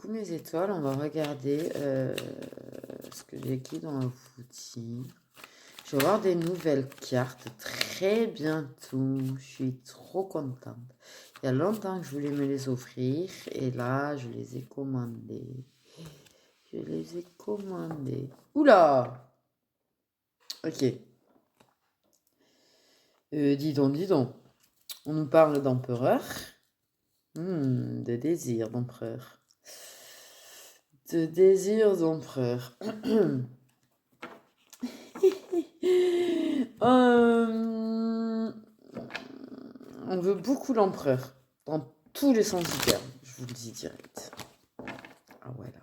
coucou mes étoiles, on va regarder ce que j'ai écrit dans le footing. Je vais avoir des nouvelles cartes très bientôt. Je suis trop contente. Il y a longtemps que je voulais me les offrir et là, je les ai commandées. Je les ai commandées. Oula! Ok. Dis donc. On nous parle d'empereur. De désir d'empereur. De désir d'empereur. On veut beaucoup l'empereur. Dans tous les sens du terme. Je vous le dis direct. Ah ouais là.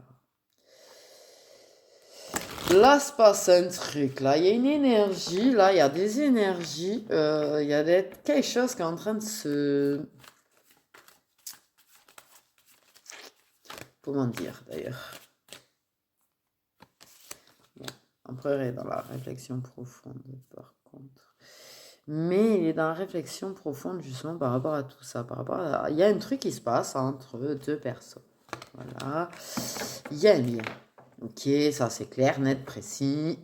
Là se passe un truc. Là, il y a une énergie. Là, il y a des énergies. Il y a quelque chose qui est en train de se... Comment dire d'ailleurs? Bon, l'empereur est dans la réflexion profonde par contre. Mais il est dans la réflexion profonde justement par rapport à tout ça. Par rapport à... Il y a un truc qui se passe entre deux personnes. Voilà. Il y a un lien. Ok, ça c'est clair, net, précis.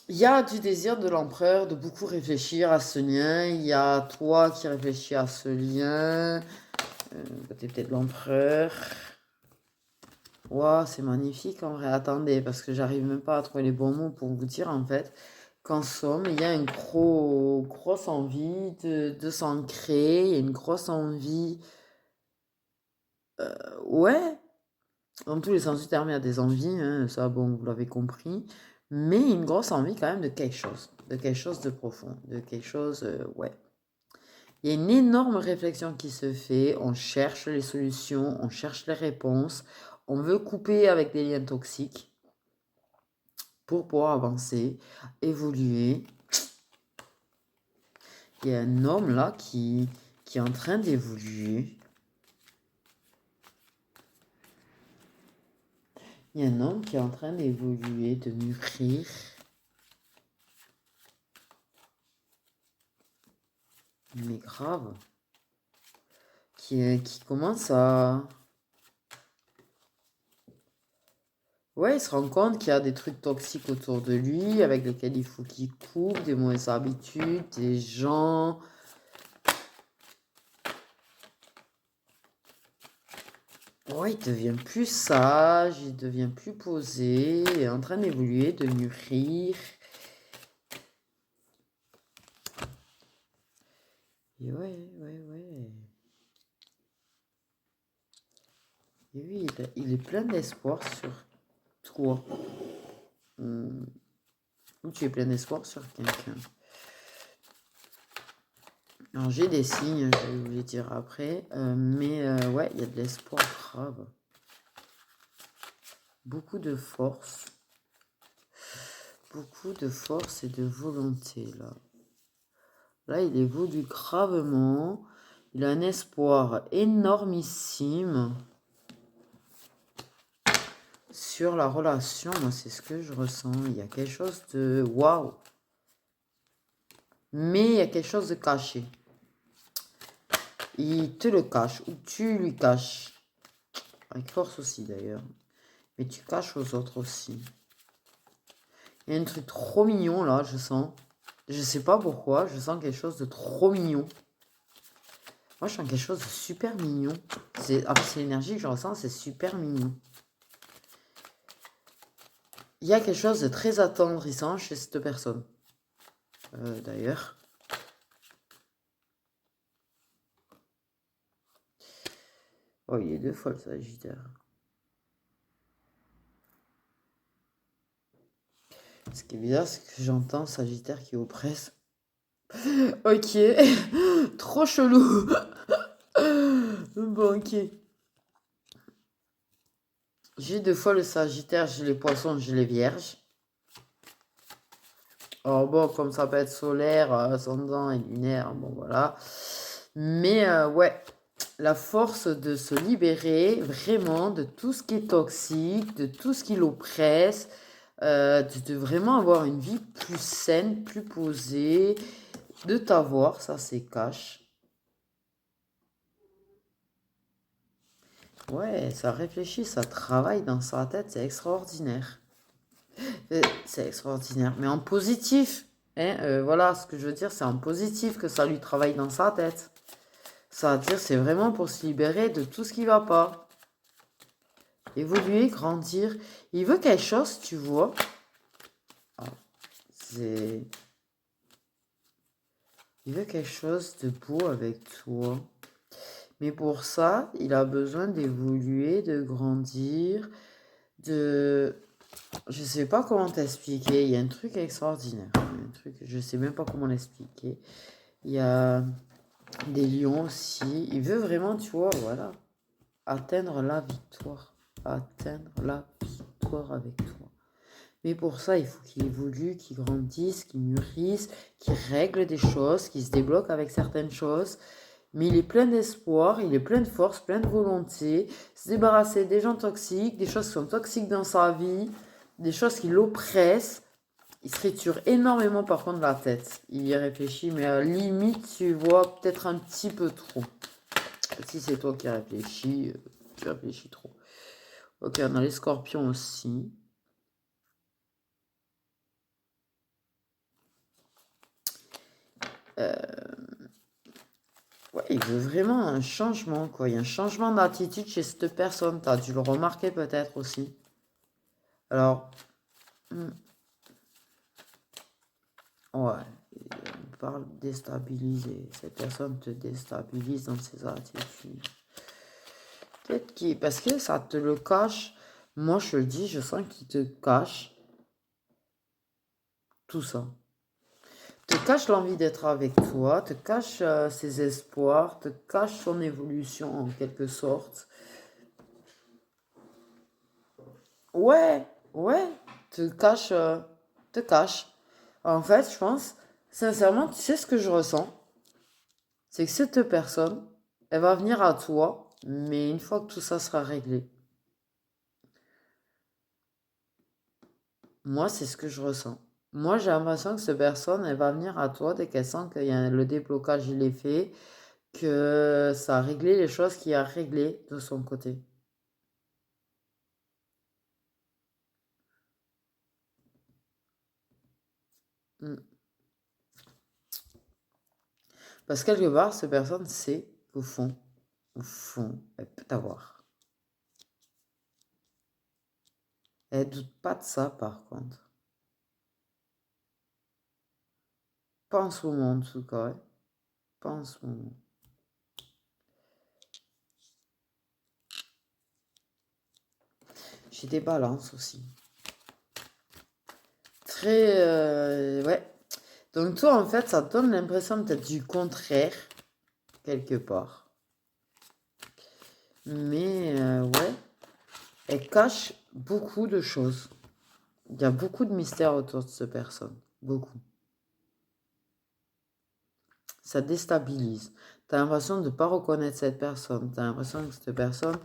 Il y a du désir de l'empereur de beaucoup réfléchir à ce lien. Il y a toi qui réfléchis à ce lien. Peut-être l'empereur. Wow, c'est magnifique en vrai. Attendez, parce que j'arrive même pas à trouver les bons mots pour vous dire en fait qu'en somme, il y a une grosse envie de s'ancrer. Il y a une grosse envie. Ouais, dans tous les sens du terme, il y a des envies, hein, ça, bon, vous l'avez compris, mais une grosse envie quand même de quelque chose de profond, de quelque chose, ouais. Il y a une énorme réflexion qui se fait, on cherche les solutions, on cherche les réponses, on veut couper avec des liens toxiques pour pouvoir avancer, évoluer. Il y a un homme là qui est en train d'évoluer. Il y a un homme qui est en train d'évoluer, de mûrir. Mais grave. Qui commence à... Ouais, il se rend compte qu'il y a des trucs toxiques autour de lui, avec lesquels il faut qu'il coupe, des mauvaises habitudes, des gens... Ouais, il devient plus sage, il devient plus posé, il est en train d'évoluer, de mûrir. Et ouais. Et oui, il est plein d'espoir sur toi. Ou tu es plein d'espoir sur quelqu'un. Alors j'ai des signes, je vais vous les dire après. Mais ouais, il y a de l'espoir grave. Beaucoup de force. Beaucoup de force et de volonté là. Là, il évolue gravement. Il a un espoir énormissime sur la relation. Moi, c'est ce que je ressens. Il y a quelque chose de waouh. Mais il y a quelque chose de caché. Il te le cache ou tu lui caches. Avec force aussi d'ailleurs. Mais tu caches aux autres aussi. Il y a un truc trop mignon là, je sens. Je sais pas pourquoi, je sens quelque chose de trop mignon. Moi, je sens quelque chose de super mignon. C'est l'énergie que je ressens, c'est super mignon. Il y a quelque chose de très attendrissant chez cette personne. D'ailleurs. Oh, il est deux fois le Sagittaire. Ce qui est bizarre, c'est que j'entends Sagittaire qui oppresse. Ok. Trop chelou. Bon, ok. J'ai deux fois le Sagittaire, j'ai les Poissons, j'ai les Vierges. Oh bon, comme ça peut être solaire, ascendant et lunaire, bon voilà. Mais ouais, la force de se libérer vraiment de tout ce qui est toxique, de tout ce qui l'oppresse, de vraiment avoir une vie plus saine, plus posée, de t'avoir, ça c'est cash. Ouais, ça réfléchit, ça travaille dans sa tête, c'est extraordinaire. C'est extraordinaire, mais en positif. Hein, voilà, ce que je veux dire, c'est en positif que ça lui travaille dans sa tête. Ça veut dire, c'est vraiment pour se libérer de tout ce qui va pas. Évoluer, grandir. Il veut quelque chose, tu vois. Ah, c'est... Il veut quelque chose de beau avec toi. Mais pour ça, il a besoin d'évoluer, de grandir, de... Je sais pas comment t'expliquer. Il y a un truc extraordinaire. Un truc, je sais même pas comment l'expliquer. Il y a des lions aussi. Il veut vraiment, tu vois, voilà, atteindre la victoire. Atteindre la victoire avec toi. Mais pour ça, il faut qu'il évolue, qu'il grandisse, qu'il mûrisse, qu'il règle des choses, qu'il se débloque avec certaines choses. Mais il est plein d'espoir, il est plein de force, plein de volonté. Se débarrasser des gens toxiques, des choses qui sont toxiques dans sa vie, des choses qui l'oppressent. Il se triture énormément par contre la tête. Il y réfléchit, mais à la limite, tu vois, peut-être un petit peu trop. Si c'est toi qui réfléchis, tu réfléchis trop. Ok, on a les scorpions aussi. Ouais, il veut vraiment un changement, quoi. Il y a un changement d'attitude chez cette personne. Tu as dû le remarquer peut-être aussi. Alors, ouais, on parle de déstabiliser. Cette personne te déstabilise dans ses attitudes. Peut-être qu'il... Parce que ça te le cache. Moi, je le dis, je sens qu'il te cache tout ça. Te cache l'envie d'être avec toi, te cache ses espoirs, te cache son évolution en quelque sorte. Ouais, ouais, te cache, te cache. En fait, je pense, sincèrement, tu sais ce que je ressens? C'est que cette personne, elle va venir à toi, mais une fois que tout ça sera réglé. Moi, c'est ce que je ressens. Moi, j'ai l'impression que cette personne, elle va venir à toi dès qu'elle sent que le déblocage, il est fait, que ça a réglé les choses qu'il a réglées de son côté. Mm. Parce que quelque part, cette personne sait au fond, elle peut t'avoir. Elle doute pas de ça, par contre. Pas en ce moment, en tout cas. Ouais. Pas en ce moment. J'ai des balances aussi. Très... ouais. Donc toi, en fait, ça te donne l'impression peut-être du contraire, quelque part. Mais, ouais, elle cache beaucoup de choses. Il y a beaucoup de mystères autour de cette personne. Beaucoup. Ça déstabilise. Tu as l'impression de ne pas reconnaître cette personne. Tu as l'impression que cette personne,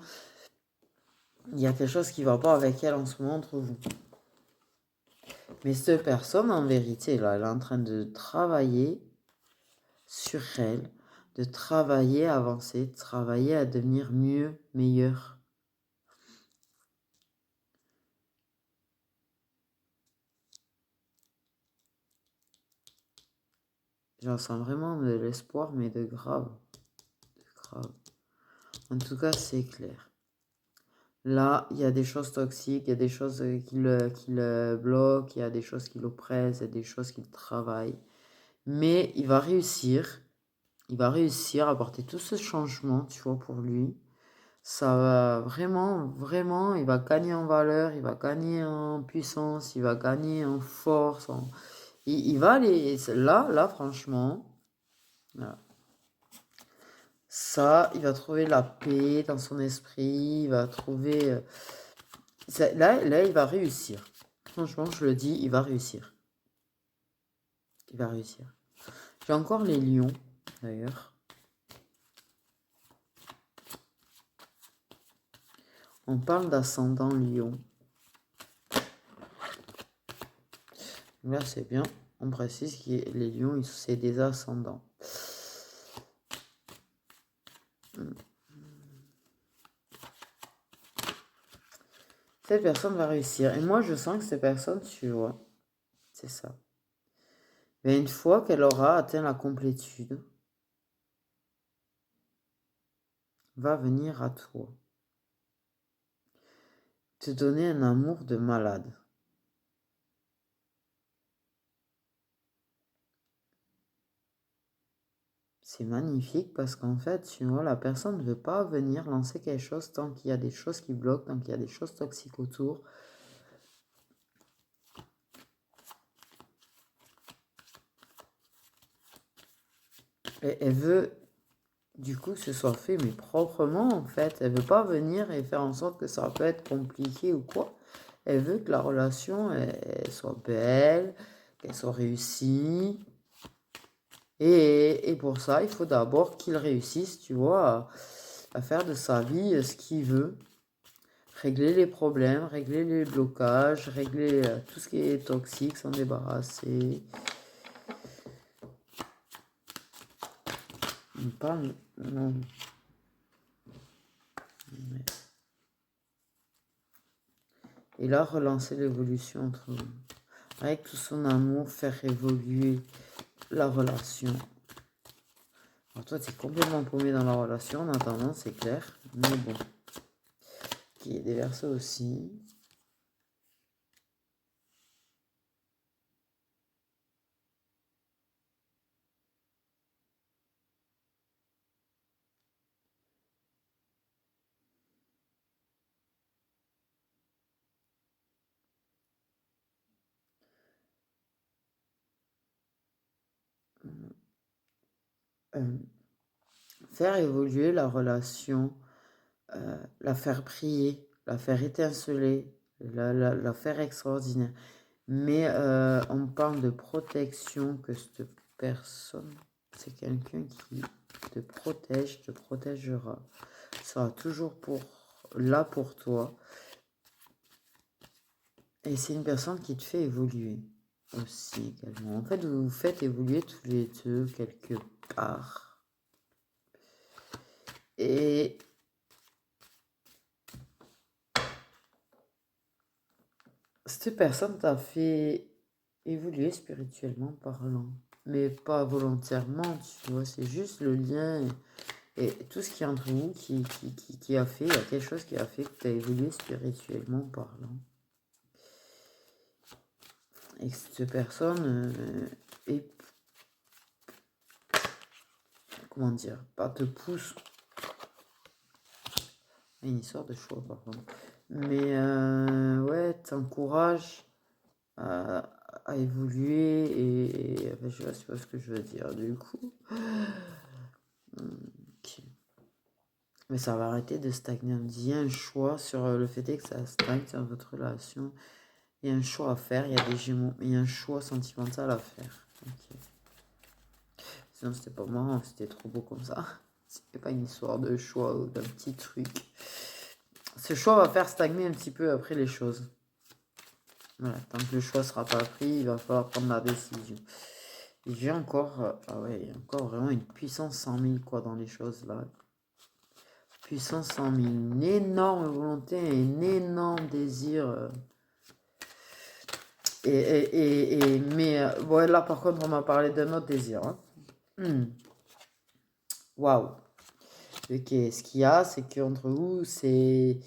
il y a quelque chose qui ne va pas avec elle en ce moment entre vous. Mais cette personne, en vérité, là, elle est en train de travailler sur elle, de travailler à avancer, de travailler à devenir mieux, meilleur. J'en sens vraiment de l'espoir, mais de grave. De grave. En tout cas, c'est clair. Là, il y a des choses toxiques, il y a des choses qui le bloquent, il y a des choses qui l'oppressent, il y a des choses qui le travaillent. Mais il va réussir. Il va réussir à apporter tout ce changement, tu vois, pour lui. Ça va vraiment, vraiment, il va gagner en valeur, il va gagner en puissance, il va gagner en force. Il va aller, là, franchement, voilà. Ça, il va trouver la paix dans son esprit, il va trouver... là, il va réussir. Franchement, je le dis, il va réussir. Il va réussir. J'ai encore les lions, d'ailleurs. On parle d'ascendant lion. Là, c'est bien. On précise que les lions, c'est des ascendants. Cette personne va réussir. Et moi, je sens que cette personne, tu vois, c'est ça. Mais une fois qu'elle aura atteint la complétude, va venir à toi. Te donner un amour de malade. C'est magnifique parce qu'en fait, tu vois, la personne ne veut pas venir lancer quelque chose tant qu'il y a des choses qui bloquent, tant qu'il y a des choses toxiques autour. Et elle veut, du coup, que ce soit fait, mais proprement, en fait. Elle veut pas venir et faire en sorte que ça peut être compliqué ou quoi. Elle veut que la relation, elle soit belle, qu'elle soit réussie. Et pour ça, il faut d'abord qu'il réussisse, tu vois, à faire de sa vie ce qu'il veut. Régler les problèmes, régler les blocages, régler tout ce qui est toxique, s'en débarrasser. On parle... Non. Et là, relancer l'évolution entre vous. Avec tout son amour, faire évoluer la relation. Alors toi, tu es complètement paumé dans la relation, en attendant, c'est clair. Mais bon. Qui est déversé aussi. Euh, faire évoluer la relation, la faire briller, la faire étinceler, la faire extraordinaire. Mais on parle de protection, que cette personne, c'est quelqu'un qui te protège, te protégera, sera toujours là pour toi. Et c'est une personne qui te fait évoluer aussi également. En fait, vous vous faites évoluer tous les deux quelque part. Et cette personne t'a fait évoluer spirituellement parlant, mais pas volontairement, tu vois, c'est juste le lien et tout ce qui est entre vous qui a fait, il y a quelque chose qui a fait que tu as évolué spirituellement parlant. Et que cette personne est, comment dire, pas te pousse, une histoire de choix par contre, mais ouais, t'encourage à évoluer et enfin, je sais pas ce que je veux dire du coup. Ok. Mais ça va arrêter de stagner. Il y a un choix sur le fait que ça stagne sur votre relation. Il y a un choix à faire, il y a des Gémeaux, il y a un choix sentimental à faire. Ok. Sinon, c'était pas marrant, c'était trop beau comme ça. C'était pas une histoire de choix ou d'un petit truc. Ce choix va faire stagner un petit peu après les choses. Voilà, tant que le choix sera pas pris, il va falloir prendre la décision. Et j'ai encore, ah ouais, il y a encore vraiment une puissance 100 000 quoi dans les choses là. Puissance 100 000, une énorme volonté, un énorme désir. Mais ouais, là par contre, on m'a parlé d'un autre désir. Hein. Waouh. Ok, ce qu'il y a, c'est qu'entre vous, c'est.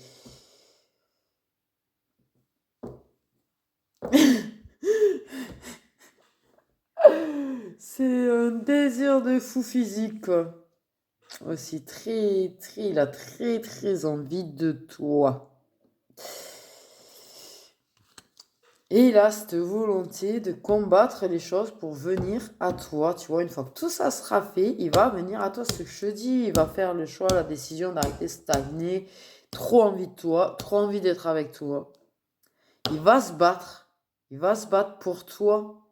C'est un désir de fou physique, quoi. Aussi, il a très envie de toi. Et il a cette volonté de combattre les choses pour venir à toi. Tu vois, une fois que tout ça sera fait, il va venir à toi. Ce que je te dis, il va faire le choix, la décision d'arrêter de stagner. Trop envie de toi, trop envie d'être avec toi. Il va se battre. Il va se battre pour toi.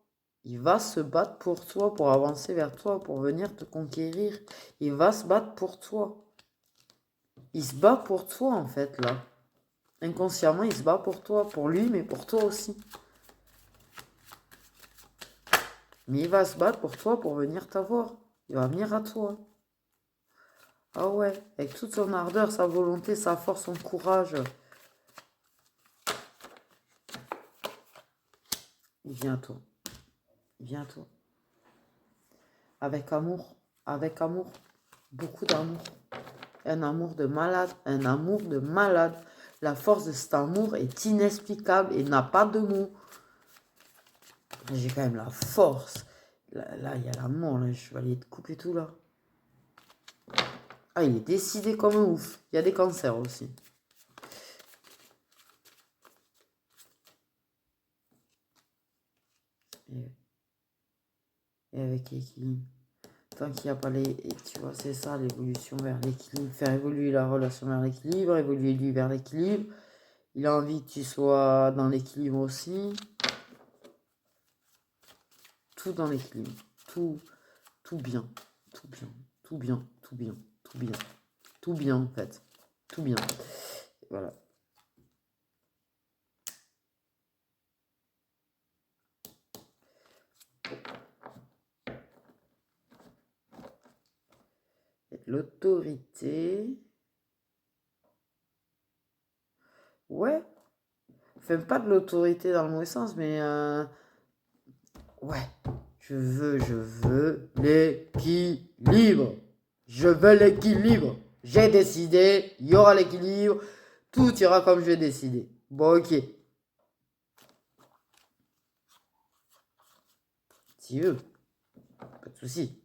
Il va se battre pour toi, pour avancer vers toi, pour venir te conquérir. Il va se battre pour toi. Il se bat pour toi, en fait, là. Inconsciemment, il se bat pour toi, pour lui, mais pour toi aussi. Mais il va se battre pour toi, pour venir t'avoir. Il va venir à toi. Ah ouais, avec toute son ardeur, sa volonté, sa force, son courage. Il vient à toi. Il vient à toi. Avec amour. Avec amour. Beaucoup d'amour. Un amour de malade. Un amour de malade. La force de cet amour est inexplicable et n'a pas de mots. J'ai quand même la force. Là, il y a l'amour. Là, je vais aller te couper tout là. Ah, il est décidé comme un ouf. Il y a des cancers aussi. Et avec l'équilibre. Tant qu'il n'y a pas les... Et tu vois, c'est ça l'évolution vers l'équilibre. Faire évoluer la relation vers l'équilibre, évoluer lui vers l'équilibre. Il a envie que tu sois dans l'équilibre aussi. Tout dans l'équilibre. Tout bien. Tout bien. Tout bien. Tout bien. Tout bien. Tout bien en fait. Tout bien. Voilà. L'autorité. Ouais. Enfin, pas de l'autorité dans le mauvais sens, mais ouais. Je veux l'équilibre. Je veux l'équilibre. J'ai décidé, il y aura l'équilibre. Tout ira comme je vais décider. Bon, ok. Si veut. Pas de souci.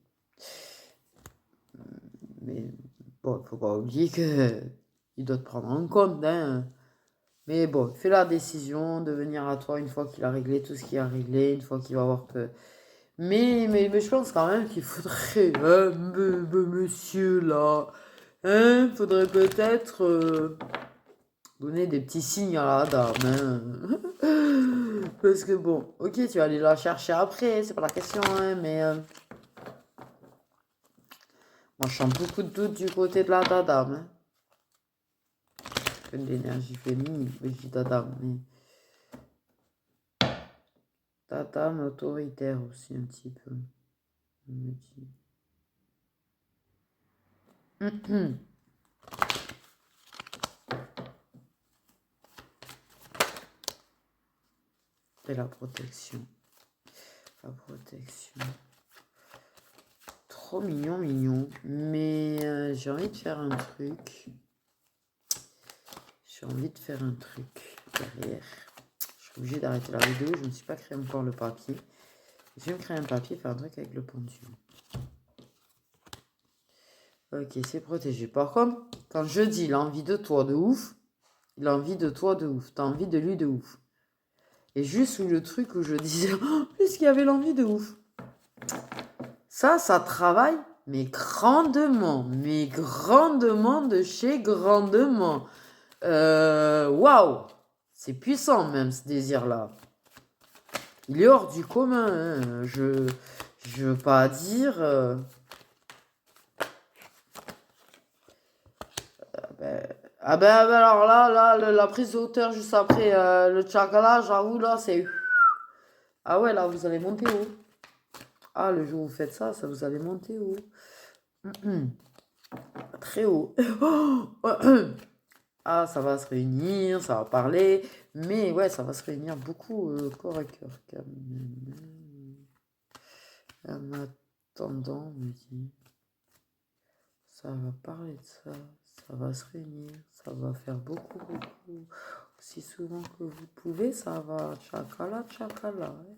Mais bon, il faut pas oublier que il doit te prendre en compte, hein. Mais bon, fais la décision de venir à toi une fois qu'il a réglé tout ce qu'il a réglé, une fois qu'il va voir que... Mais je pense quand même qu'il faudrait, monsieur là, hein, faudrait peut-être donner des petits signes à la dame, hein. Parce que bon, ok, tu vas aller la chercher après, c'est pas la question, hein, mais moi je sens beaucoup de doutes du côté de la dame, hein. De l'énergie féminine, je dis dame, mais dame autoritaire aussi un petit peu, on me dit. Et la protection. La protection. Trop mignon, mignon. Mais j'ai envie de faire un truc. J'ai envie de faire un truc derrière. Je suis obligée d'arrêter la vidéo. Je ne me suis pas créé encore le papier. Je vais me créer un papier, faire un truc avec le pendule. Ok, c'est protégé. Par contre, quand je dis il a envie de toi de ouf, il a envie de toi de ouf. T'as envie de lui de ouf. Et juste sous le truc où je disais, oh, puisqu'il y avait l'envie de ouf. Ça travaille, mais grandement de chez grandement. Waouh, c'est puissant même ce désir-là. Il est hors du commun, hein. Je veux pas dire... alors là, la prise de hauteur juste après le chakala, j'avoue là, c'est... Ah ouais, là, vous allez monter haut. Ah, le jour où vous faites ça, vous allez monter haut. Très haut. Ah, ça va se réunir, ça va parler. Mais ouais, ça va se réunir beaucoup corps à cœur quand même. En attendant, on me dit, ça va parler de ça, ça va se réunir, ça va faire beaucoup. Aussi souvent que vous pouvez, ça va. Chakala, chakala. Ouais.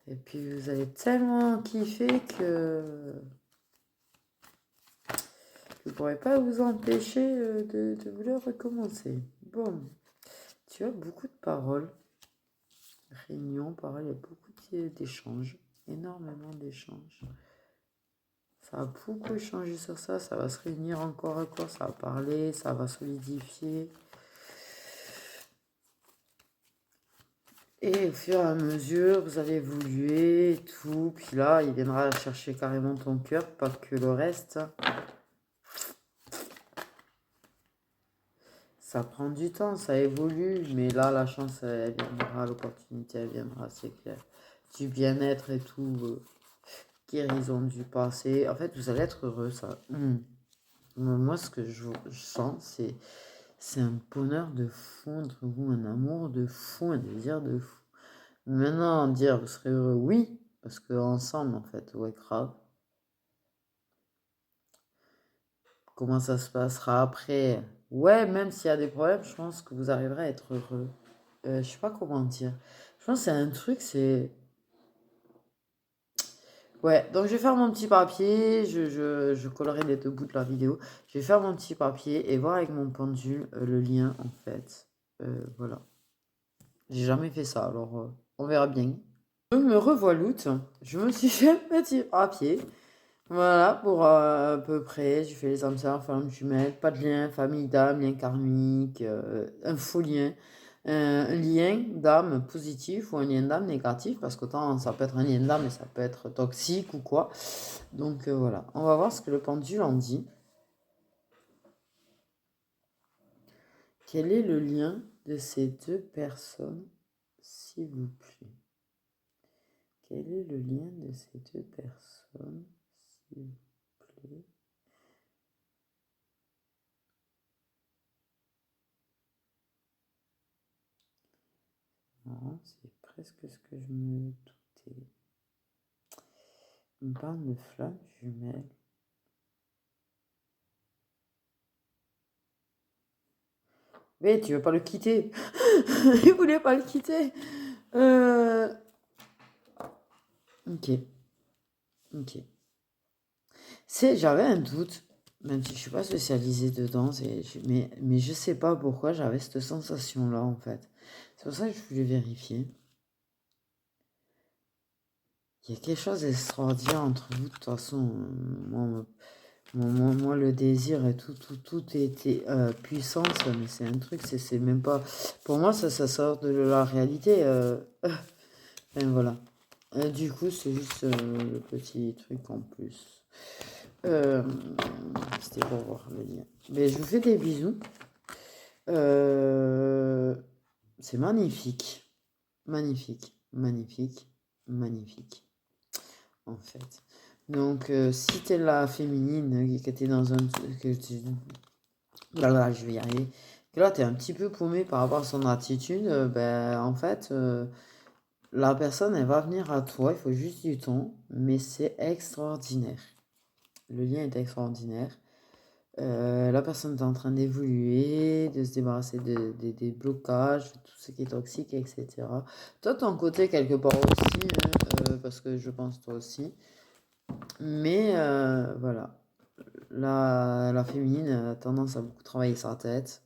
Et puis vous allez tellement kiffer que vous ne pourrez pas vous empêcher de vouloir recommencer. Bon, tu as beaucoup de paroles. Réunion, paroles, il y a beaucoup d'échanges. Énormément d'échanges. Ça va beaucoup changer sur ça. Ça va se réunir encore et quoi. Ça va parler, ça va solidifier. Et au fur et à mesure, vous allez évoluer et tout. Puis là, il viendra chercher carrément ton cœur, pas que le reste. Ça prend du temps, ça évolue. Mais là, la chance, elle viendra, l'opportunité, elle viendra, c'est clair. Du bien-être et tout. Guérison du passé. En fait, vous allez être heureux, ça. Moi, ce que je sens, C'est un bonheur de fou entre vous, un amour de fou, un désir de fou. Maintenant, dire vous serez heureux, oui, parce que ensemble, en fait, ouais, grave. Comment ça se passera après? Ouais, même s'il y a des problèmes, je pense que vous arriverez à être heureux. Je sais pas comment dire. Je pense que c'est un truc, c'est... Ouais, donc je vais faire mon petit papier, je collerai les deux bouts de la vidéo. Je vais faire mon petit papier et voir avec mon pendule le lien, en fait. Voilà. J'ai jamais fait ça, alors on verra bien. Je me revoilute. Je me suis fait un petit papier. Voilà, pour à peu près, j'ai fait les âmes sœurs, flammes jumelles, pas de lien, famille d'âme, lien karmique, un faux lien, un lien d'âme positif ou un lien d'âme négatif, parce qu'autant ça peut être un lien d'âme, mais ça peut être toxique ou quoi. Donc voilà, on va voir ce que le pendule en dit. Quel est le lien de ces deux personnes, s'il vous plaît? Quel est le lien de ces deux personnes, s'il vous plaît? Non, c'est presque ce que je me doutais. On parle de flammes jumelles. Mais tu veux pas le quitter. Il voulait pas le quitter. Ok. Ok. J'avais un doute, même si je suis pas spécialisée dedans, mais je sais pas pourquoi j'avais cette sensation-là, en fait. C'est pour ça que je voulais vérifier. Il y a quelque chose d'extraordinaire entre vous, de toute façon. Moi, le désir et tout était puissance, mais c'est un truc, c'est même pas... Pour moi, ça sort de la réalité. Enfin, voilà. Du coup, c'est juste le petit truc en plus. C'était pour voir le lien. Mais je vous fais des bisous. C'est magnifique. Magnifique. Magnifique. Magnifique. En fait. Donc, si t'es la féminine, que t'es dans un... Là, je vais y arriver. Que là, t'es un petit peu paumé par rapport à son attitude, ben, en fait, la personne, elle va venir à toi, il faut juste du temps, mais c'est extraordinaire. Le lien est extraordinaire. La personne est en train d'évoluer, de se débarrasser des blocages, de tout ce qui est toxique, etc. Toi, ton côté, quelque part aussi, hein, parce que je pense toi aussi. Mais voilà, la féminine a tendance à beaucoup travailler sa tête.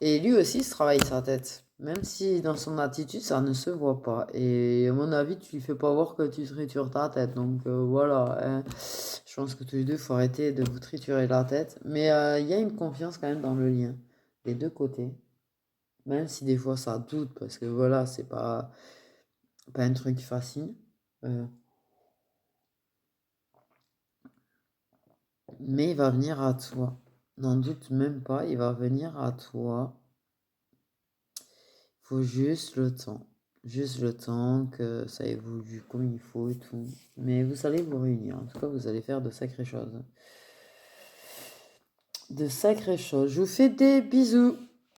Et lui aussi se travaille sa tête. Même si dans son attitude, ça ne se voit pas. Et à mon avis, tu lui fais pas voir que tu tritures ta tête. Donc voilà, hein. Je pense que tous les deux, il faut arrêter de vous triturer la tête. Mais il y a une confiance quand même dans le lien. Des deux côtés. Même si des fois ça doute, parce que voilà, c'est pas un truc facile. Euh, mais il va venir à toi. N'en doute même pas, il va venir à toi. Faut juste le temps. Juste le temps que ça évolue comme il faut et tout. Mais vous allez vous réunir. En tout cas, vous allez faire de sacrées choses. De sacrées choses. Je vous fais des bisous.